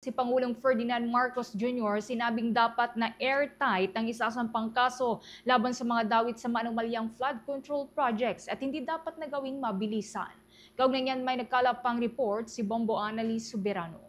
Si Pangulong Ferdinand Marcos Jr. sinabing dapat na airtight ang isasampang kaso laban sa mga dawit sa maanumalyang flood control projects at hindi dapat na gawing mabilisan. Kaugnay niyan may nagkalap pang report si Bombo Annalise Soberano.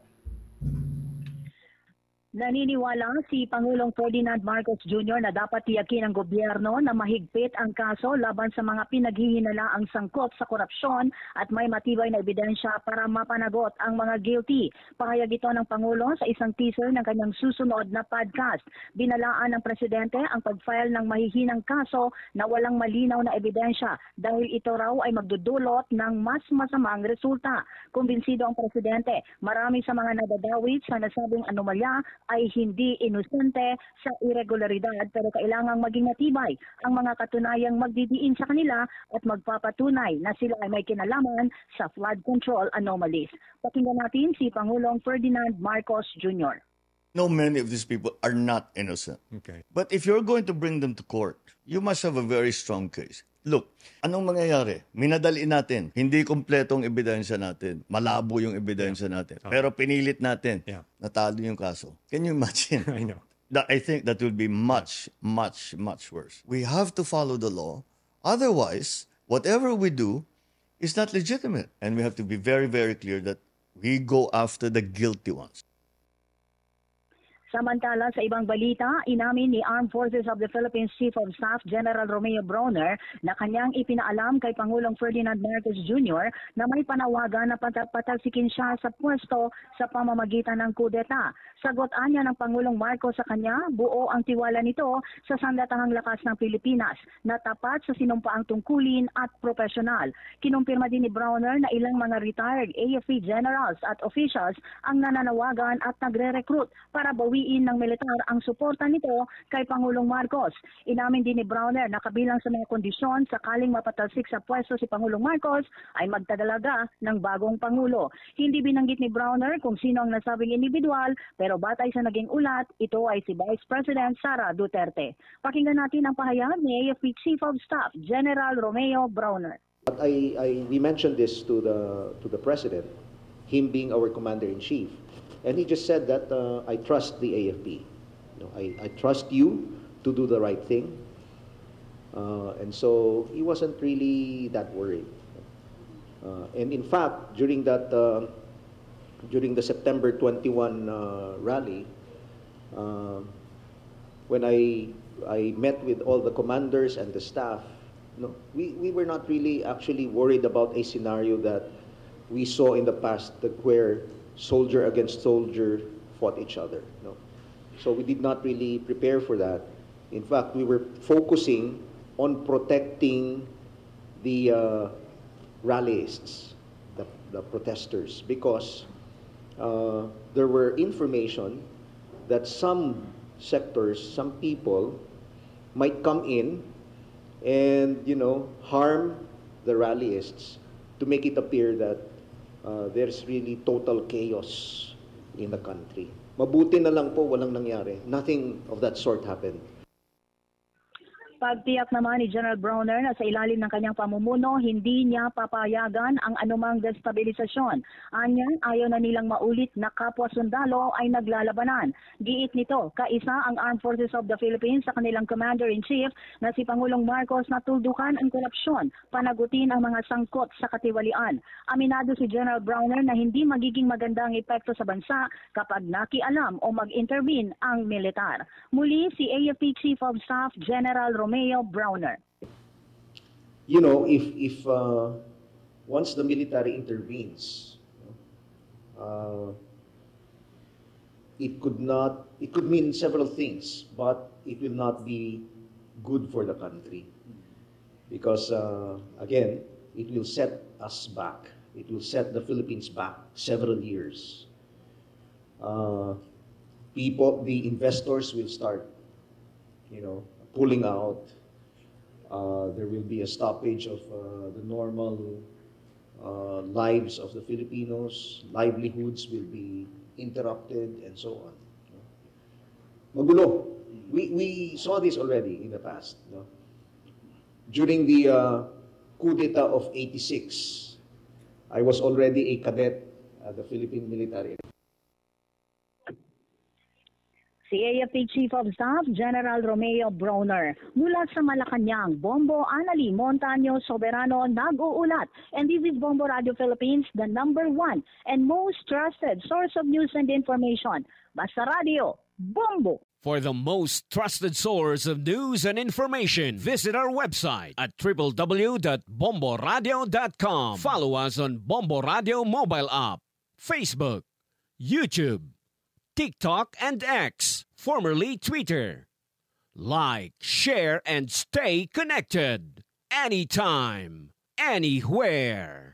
Naniniwala si Pangulong Ferdinand Marcos Jr. na dapat tiyakin ng gobyerno na mahigpit ang kaso laban sa mga pinaghihinalaang sangkot sa korupsyon at may matibay na ebidensya para mapanagot ang mga guilty. Pahayag ito ng Pangulo sa isang teaser ng kanyang susunod na podcast. Binalaan ng Presidente ang pag-file ng mahihinang kaso na walang malinaw na ebidensya dahil ito raw ay magdudulot ng mas masamang resulta. Kumbinsido ang Presidente, marami sa mga nadadawit sa nasabing anomalya ay hindi inosente sa irregularidad pero kailangang maging matibay ang mga katunayang magdidiin sa kanila at magpapatunay na sila ay may kinalaman sa flood control anomalies. Pakinggan natin si Pangulong Ferdinand Marcos Jr. No, many of these people are not innocent. Okay. But if you're going to bring them to court, you must have a very strong case. Look, anong mangyayari? Minadali natin. Hindi kompletong ebidensya natin. Malabo yung ebidensya natin. Pero pinilit natin. Natalo yung kaso. Can you imagine? I know. I think that will be much, much, much worse. We have to follow the law. Otherwise, whatever we do is not legitimate. And we have to be very, very clear that we go after the guilty ones. Samantala, sa ibang balita, inamin ni Armed Forces of the Philippines Chief of Staff General Romeo Brawner na kanyang ipinaalam kay Pangulong Ferdinand Marcos Jr. na may panawagan na patalsikin siya sa pwesto sa pamamagitan ng kudeta. Sagot niya ng Pangulong Marcos sa kanya, buo ang tiwala nito sa sandatahang lakas ng Pilipinas na tapat sa sinumpaang tungkulin at profesional. Kinumpirma din ni Brawner na ilang mga retired AFP generals at officials ang nananawagan at nagre-recruit para bawiin ng militar ang suporta nito kay Pangulong Marcos. Inamin din ni Brawner na kabilang sa mga kondisyon sakaling mapatalsik sa pwesto si Pangulong Marcos ay magtagalaga ng bagong Pangulo. Hindi binanggit ni Brawner kung sino ang nasabing individual pero batay sa naging ulat, ito ay si Vice President Sara Duterte. Pakinggan natin ang pahayag ni AFP Chief of Staff General Romeo Brawner. But we mentioned this to the President, him being our Commander-in-Chief. And he just said that I trust the AFP. I trust you to do the right thing. And so he wasn't really that worried. And in fact, during the September 21 rally, when I met with all the commanders and the staff, we were not really actually worried about a scenario that we saw in the past where soldier against soldier fought each other. So we did not really prepare for that. In fact, we were focusing on protecting the rallyists, the protesters, because there were information that some sectors, some people might come in and harm the rallyists to make it appear that there's really total chaos in the country. Mabuti na lang po walang nangyari. Nothing of that sort happened. Pagtiyak naman ni General Brawner na sa ilalim ng kanyang pamumuno, hindi niya papayagan ang anumang destabilisasyon. Anya, ayaw na nilang maulit na kapwa sundalo ay naglalabanan. Giit nito, kaisa ang Armed Forces of the Philippines sa kanilang Commander-in-Chief na si Pangulong Marcos na tuldukan ang korupsyon, panagutin ang mga sangkot sa katiwalian. Aminado si General Brawner na hindi magiging maganda ang epekto sa bansa kapag nakialam o mag-intervene ang militar. Muli si AFP Chief of Staff General Romeo Brawner. If once the military intervenes, it could mean several things, but it will not be good for the country because again, it will set us back. It will set the Philippines back several years. The investors will start, pulling out. There will be a stoppage of the normal lives of the Filipinos. Livelihoods will be interrupted and so on. Magulo. We saw this already in the past. During the coup d'etat of '86, I was already a cadet at the Philippine military. Si AFP Chief of Staff General Romeo Brawner. Mula sa Malacanang, Bombo Anali Montaño Soberano nag-uulat. And this is Bombo Radio Philippines, the #1 and most trusted source of news and information. Basta Radio, Bombo! For the most trusted source of news and information, visit our website at www.bomboradio.com. Follow us on Bombo Radio mobile app, Facebook, YouTube, TikTok, and X, formerly Twitter. Like, share, and stay connected. Anytime, anywhere.